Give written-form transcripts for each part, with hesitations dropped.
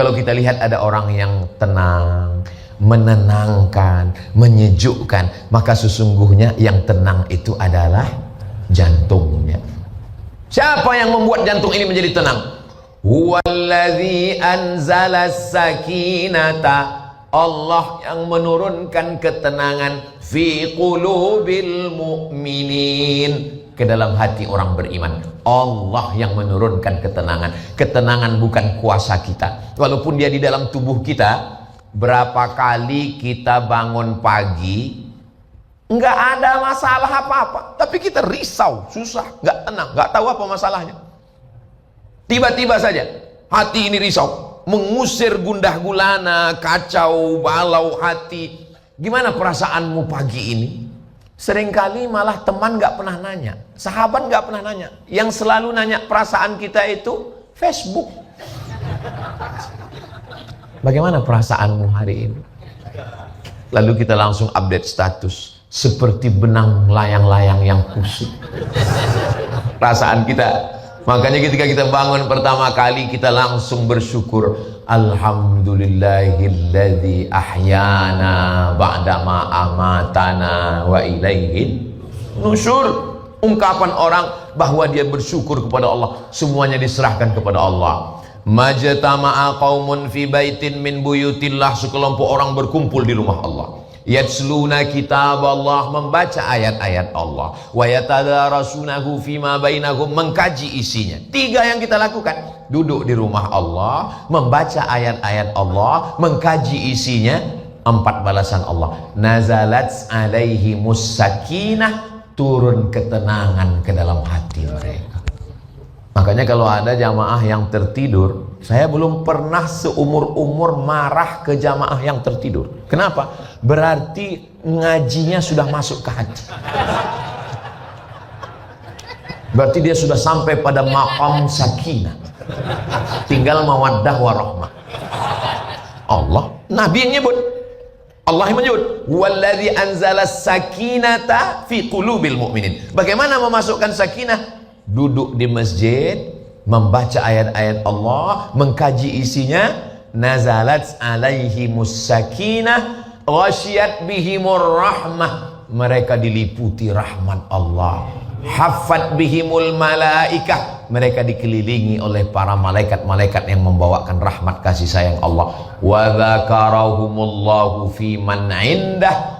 kalau kita lihat ada orang yang tenang, menenangkan, menyejukkan, maka sesungguhnya yang tenang itu adalah jantungnya. Siapa yang membuat jantung ini menjadi tenang? Huwallazi anzalas sakinata, Allah yang menurunkan ketenangan fi qulubil mu'minin, ke dalam hati orang beriman. Allah yang menurunkan ketenangan. Ketenangan bukan kuasa kita. Walaupun dia di dalam tubuh kita. Berapa kali kita bangun pagi nggak ada masalah apa-apa, tapi kita risau, susah, nggak tenang, nggak tahu apa masalahnya. Tiba-tiba saja hati ini risau, mengusir gundah gulana, kacau balau hati. Gimana perasaanmu pagi ini? Seringkali malah teman gak pernah nanya, sahabat gak pernah nanya. Yang selalu nanya perasaan kita itu Facebook. Bagaimana perasaanmu hari ini? Lalu kita langsung update status, seperti benang layang-layang yang kusut. Perasaan kita. Makanya ketika kita bangun pertama kali, kita langsung bersyukur. Alhamdulillahilladzi ahyana ba'dama amatana wa ilaihin nusyur. Ungkapan orang bahwa dia bersyukur kepada Allah, semuanya diserahkan kepada Allah. Majtama'a qaumun fi baitin min buyutillah, sekelompok orang berkumpul di rumah Allah. Yatsluna kitab Allah, membaca ayat-ayat Allah. Wa yatadarasunahu fima bainahum, mengkaji isinya. 3 yang kita lakukan: duduk di rumah Allah, membaca ayat-ayat Allah, mengkaji isinya. 4 balasan Allah. Nazalat alaihimus sakinah, turun ketenangan ke dalam hati mereka. Makanya kalau ada jamaah yang tertidur, saya belum pernah seumur-umur marah ke jamaah yang tertidur. Kenapa? Berarti ngajinya sudah masuk ke hati. Berarti dia sudah sampai pada maqam sakinah. Tinggal mawaddah warahmah. Allah, Nabi yang nyebut. Allah yang menyebut, "Wallazi anzalas sakinata fi qulubil mu'minin." Bagaimana memasukkan sakinah? Duduk di masjid, membaca ayat-ayat Allah, mengkaji isinya. Nazalat alaihimus sakinah ghasyiyat bihimur rahmah, mereka diliputi rahmat Allah. Haffat bihimul malaikah, mereka dikelilingi oleh para malaikat-malaikat yang membawakan rahmat kasih sayang Allah. Wa dzakarahumullahu fi man indah,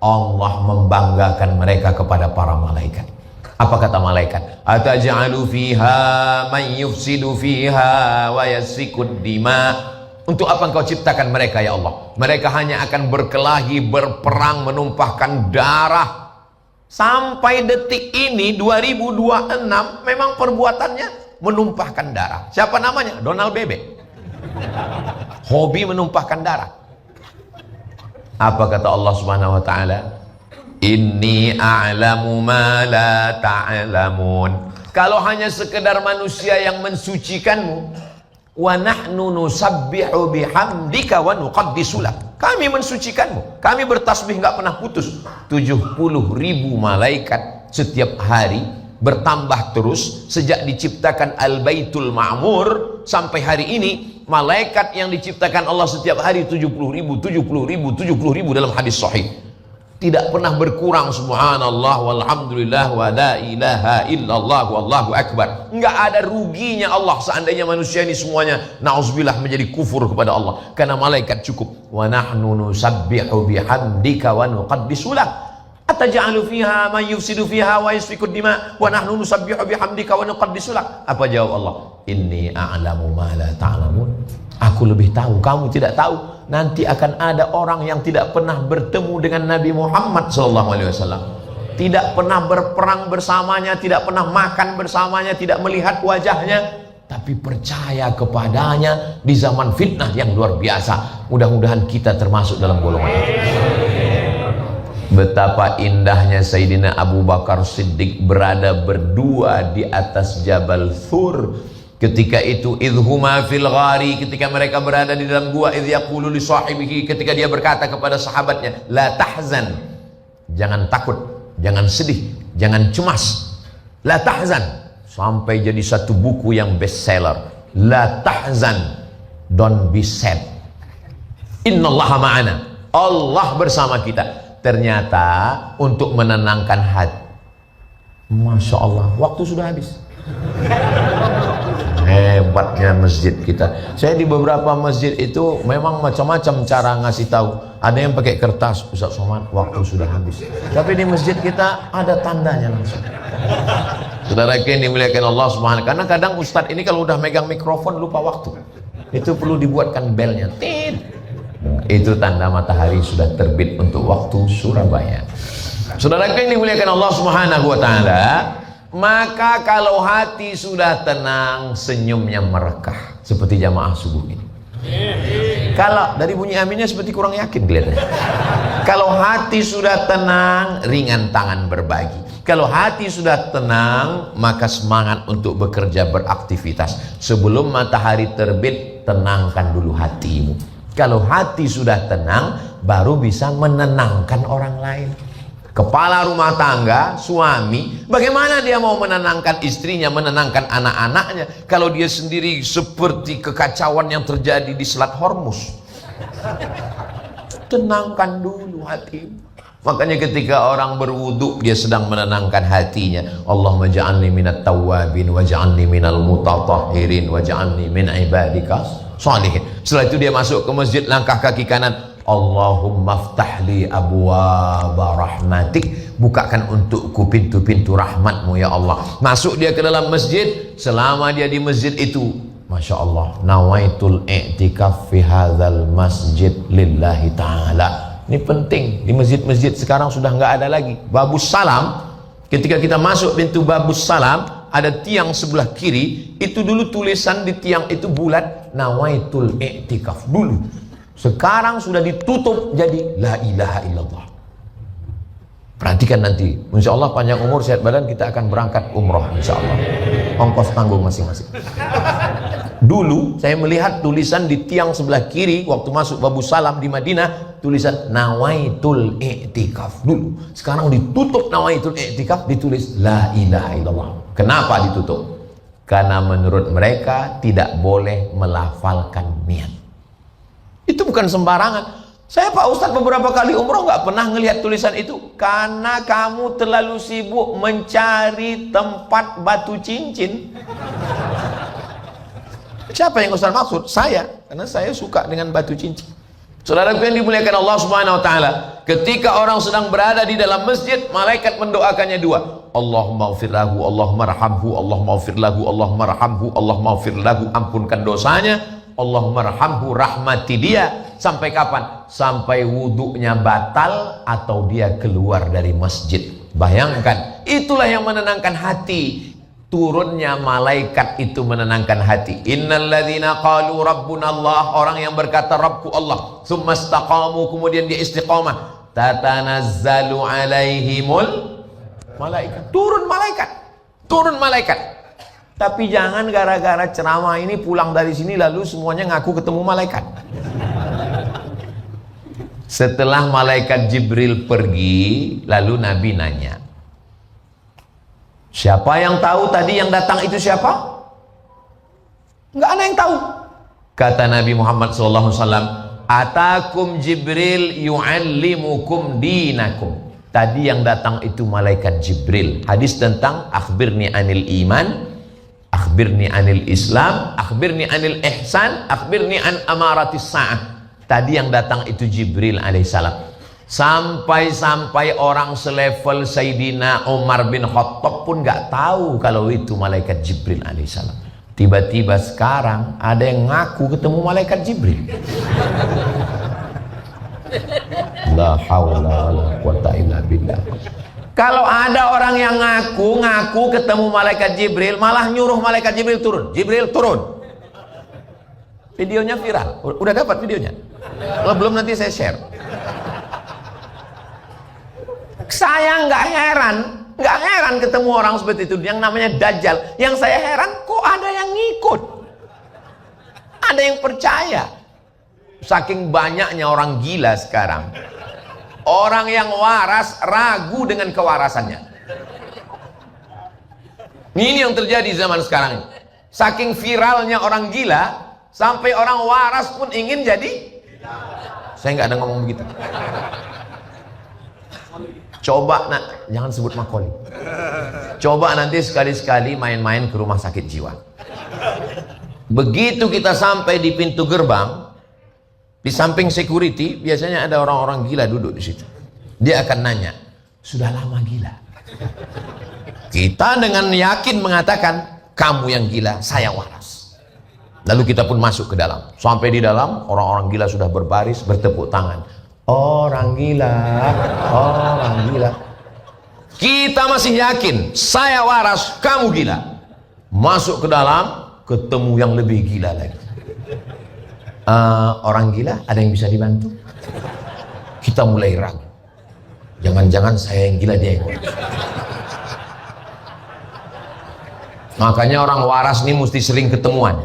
Allah membanggakan mereka kepada para malaikat. Apa kata malaikat? Ataj'alu fiha man yufsidu fiha wa yasfikud dima. Untuk apa engkau ciptakan mereka ya Allah? Mereka hanya akan berkelahi, berperang, menumpahkan darah. Sampai detik ini 2026 memang perbuatannya menumpahkan darah. Siapa namanya? Donald Bebek. Hobi menumpahkan darah. Apa kata Allah Subhanahu wa taala? Inni a'lamu ma la ta'lamun. Kalau hanya sekedar manusia yang mensucikanmu, wa nahnu nusabbihu bihamdika wa nuqaddisu lak, kami mensucikanmu, kami bertasbih nggak pernah putus. 70.000 malaikat setiap hari, bertambah terus sejak diciptakan Al-Baitul Ma'mur sampai hari ini. Malaikat yang diciptakan Allah setiap hari 70.000 dalam hadis sahih. Tidak pernah berkurang. Subhanallah walhamdulillah wa la ilaha illallah wallahu akbar. Enggak ada ruginya Allah seandainya manusia ini semuanya na'udzubillah menjadi kufur kepada Allah, karena malaikat cukup. Wa nahnu nusabbihu bihamdika wa nuqaddisu lak. Ataj'alu fiha man yufsidu fiha wa yasfikud dima wa nahnu nusabbihu bihamdika wa nuqaddisu lak. Apa jawab Allah? Inni a'lamu ma la ta'lamun. Aku lebih tahu, kamu tidak tahu. Nanti akan ada orang yang tidak pernah bertemu dengan Nabi Muhammad SAW, tidak pernah berperang bersamanya, tidak pernah makan bersamanya, tidak melihat wajahnya, tapi percaya kepadanya di zaman fitnah yang luar biasa. Mudah-mudahan kita termasuk dalam golongan itu. Betapa indahnya Sayyidina Abu Bakar Siddiq berada berdua di atas Jabal Thur. Ketika itu idhuma fil ghari, ketika mereka berada di dalam gua, idh yaqulu li sahibihi, ketika dia berkata kepada sahabatnya, la tahzan, jangan takut, jangan sedih, jangan cemas. La tahzan, sampai jadi satu buku yang bestseller. La tahzan, Don't be sad. Innallaha ma'ana. Allah bersama kita. Ternyata untuk menenangkan hati. Masya Allah, waktu sudah habis. Hebatnya masjid kita. Saya di beberapa masjid itu memang macam-macam cara ngasih tahu. Ada yang pakai kertas, Ustaz Somad, waktu sudah habis. Tapi di masjid kita ada tandanya langsung. Saudara yang dimuliakan Allah Subhanahu. Karena kadang Ustaz ini kalau udah megang mikrofon lupa waktu. Itu perlu dibuatkan belnya. Tit. Itu tanda matahari sudah terbit untuk waktu Surabaya. Saudara yang dimuliakan Allah Subhanahu wa taala, maka kalau hati sudah tenang, senyumnya merekah seperti jamaah subuh ini. Kalau dari bunyi aminnya seperti kurang yakin kelihatannya. Kalau hati sudah tenang, ringan tangan berbagi. Kalau hati sudah tenang, maka semangat untuk bekerja, beraktivitas. Sebelum matahari terbit, tenangkan dulu hatimu. Kalau hati sudah tenang, baru bisa menenangkan orang lain. Kepala rumah tangga, suami, bagaimana dia mau menenangkan istrinya, menenangkan anak-anaknya kalau dia sendiri seperti kekacauan yang terjadi di Selat Hormuz? Tenangkan dulu hati. Makanya ketika orang berwudu, dia sedang menenangkan hatinya. Allahumma ja'alni minat tawwabin wa ja'alni minal mutatahhirin wa ja'alni min ibadika sholihin. Setelah itu dia masuk ke masjid, langkah kaki kanan, Allahumma ftahli abwaaba rahmatik, bukakan untukku pintu-pintu rahmatmu ya Allah. Masuk dia ke dalam masjid. Selama dia di masjid itu, Masya Allah, nawaitul i'tikaf fi hadzal masjid lillahi ta'ala. Ini penting. Di masjid-masjid sekarang sudah nggak ada lagi babus salam. Ketika kita masuk pintu babus salam, ada tiang sebelah kiri. Itu dulu tulisan di tiang itu bulat, nawaitul i'tikaf dulu. Sekarang sudah ditutup jadi la ilaha illallah. Perhatikan nanti, insya Allah panjang umur sehat badan, kita akan berangkat umroh insya Allah. Ongkos tanggung masing-masing. Dulu saya melihat tulisan di tiang sebelah kiri waktu masuk babus salam di Madinah, tulisan nawaitul i'tikaf dulu. Sekarang ditutup nawaitul i'tikaf, ditulis la ilaha illallah. Kenapa ditutup? Karena menurut mereka tidak boleh melafalkan niat. Itu bukan sembarangan. Saya Pak Ustadz beberapa kali umroh nggak pernah ngelihat tulisan itu. Karena kamu terlalu sibuk mencari tempat batu cincin. Siapa yang Ustadz maksud? Saya. Karena saya suka dengan batu cincin. Saudara yang dimuliakan Allah Subhanahu wa taala, ketika orang sedang berada di dalam masjid, malaikat mendoakannya dua. Allahumma ighfir lahu, Allahumma arhamhu, Allahumma ighfir lahu, Allahumma arhamhu, Allahumma ighfir lahu, ampunkan dosanya. Allahumma arhamhu, rahmati dia. Sampai kapan? Sampai wudunya batal atau dia keluar dari masjid. Bayangkan, itulah yang menenangkan hati. Turunnya malaikat itu menenangkan hati. Innalladzina qalu rabbuna Allah, orang yang berkata Rabbku Allah, tsumma istaqamu, kemudian dia istiqamah, tatanazzalu alaihimul malaikat. Turun malaikat. Turun malaikat. Tapi jangan gara-gara ceramah ini pulang dari sini lalu semuanya ngaku ketemu malaikat. Setelah malaikat Jibril pergi, lalu Nabi nanya, siapa yang tahu tadi yang datang itu siapa? Enggak ada yang tahu. Kata Nabi Muhammad SAW, atakum Jibril yu'allimukum dinakum. Tadi yang datang itu malaikat Jibril. Hadis tentang akhbirni anil iman, akhbirni anil Islam, akhbirni anil ihsan, akhbirni an amaratis sa'ah. Tadi yang datang itu Jibril alaihissalam. Sampai-sampai orang selevel Sayyidina Umar bin Khattab pun nggak tahu kalau itu malaikat Jibril alaihissalam. Tiba-tiba sekarang ada yang ngaku ketemu malaikat Jibril. La haula wala quwata illa billah. Kalau ada orang yang ngaku ketemu malaikat Jibril, malah nyuruh malaikat Jibril turun. Jibril turun. Videonya viral. Udah dapat videonya? Kalau belum nanti saya share. Saya nggak heran ketemu orang seperti itu yang namanya Dajjal. Yang saya heran kok ada yang ngikut, ada yang percaya. Saking banyaknya orang gila sekarang. Orang yang waras ragu dengan kewarasannya. Ini yang terjadi zaman sekarang. Saking viralnya orang gila, Sampai orang waras pun ingin jadi. Saya nggak ada ngomong begitu. Coba nak, jangan sebut Makoli. Coba nanti sekali-sekali main-main ke rumah sakit jiwa. Begitu kita sampai di pintu gerbang, di samping security biasanya ada orang-orang gila duduk di situ. Dia akan nanya, sudah lama gila? Kita dengan yakin mengatakan, kamu yang gila, saya waras. Lalu kita pun masuk ke dalam. Sampai di dalam, orang-orang gila sudah berbaris, bertepuk tangan. Orang gila, orang gila. Kita masih yakin, saya waras, kamu gila. Masuk ke dalam, ketemu yang lebih gila lagi. Orang gila, ada yang bisa dibantu? Kita mulai ragu. Jangan-jangan saya yang gila, dia yang waras. Makanya orang waras ini mesti sering ketemuan.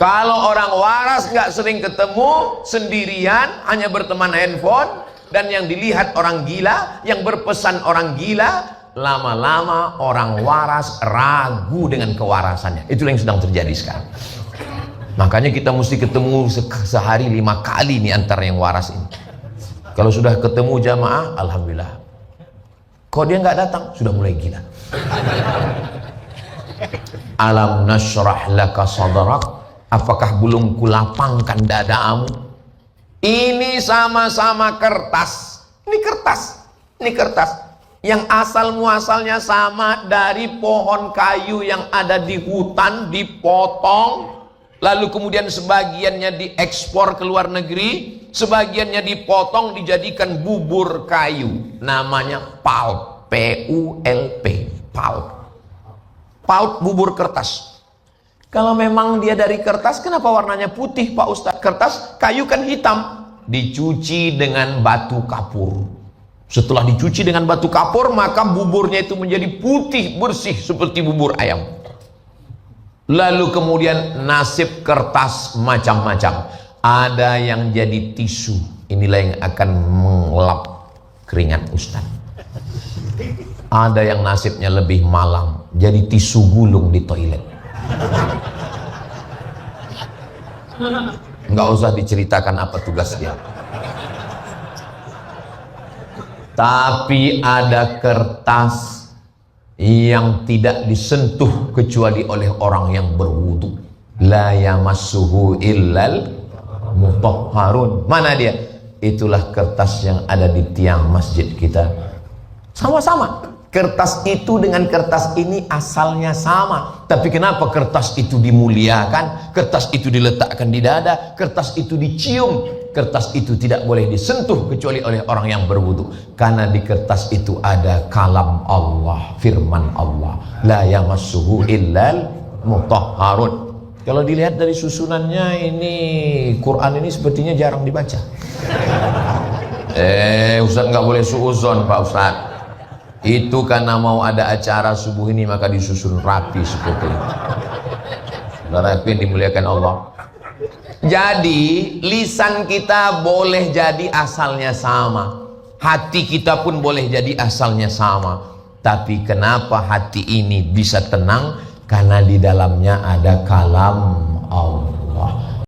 Kalau orang waras nggak sering ketemu, sendirian, hanya berteman handphone, dan yang dilihat orang gila, yang berpesan orang gila, lama-lama orang waras ragu dengan kewarasannya. Itulah yang sedang terjadi sekarang. Makanya kita mesti ketemu sehari 5 kali nih antara yang waras ini. Kalau sudah ketemu jamaah, alhamdulillah. Kalau dia nggak datang, sudah mulai gila. Alam nashrah laka sadrak. Apakah belum kulapangkan dadamu? Ini sama-sama kertas. Ini kertas. Ini kertas. Yang asal muasalnya sama dari pohon kayu yang ada di hutan, dipotong. Lalu kemudian sebagiannya diekspor ke luar negeri. Sebagiannya dipotong dijadikan bubur kayu. Namanya pulp. P-U-L-P. Pulp. Pulp bubur kertas. Kalau memang dia dari kertas, kenapa warnanya putih Pak Ustadz? Kertas, kayu kan hitam. Dicuci dengan batu kapur. Setelah dicuci dengan batu kapur, maka buburnya itu menjadi putih, bersih seperti bubur ayam. Lalu kemudian nasib kertas macam-macam. Ada yang jadi tisu. Inilah yang akan mengelap keringat Ustadz. Ada yang nasibnya lebih malang. Jadi tisu gulung di toilet. Nggak usah diceritakan apa tugas dia. Tapi ada kertas yang tidak disentuh kecuali oleh orang yang berwudu. La yamassuhu illal mutahharun. Mana dia? Itulah kertas yang ada di tiang masjid kita. Sama-sama. Kertas itu dengan kertas ini asalnya sama. Tapi kenapa kertas itu dimuliakan? Kertas itu diletakkan di dada. Kertas itu dicium. Kertas itu tidak boleh disentuh kecuali oleh orang yang berwudu. Karena di kertas itu ada kalam Allah, firman Allah. La yamassuhu illal mutahharun. Kalau dilihat dari susunannya ini, Quran ini sepertinya jarang dibaca. Ustaz nggak boleh suuzon Pak Ustaz. Itu karena mau ada acara subuh ini maka disusun rapi seperti itu. Saudara yang dimuliakan Allah. Jadi lisan kita boleh jadi asalnya sama. Hati kita pun boleh jadi asalnya sama. Tapi kenapa hati ini bisa tenang? Karena di dalamnya ada kalam Allah.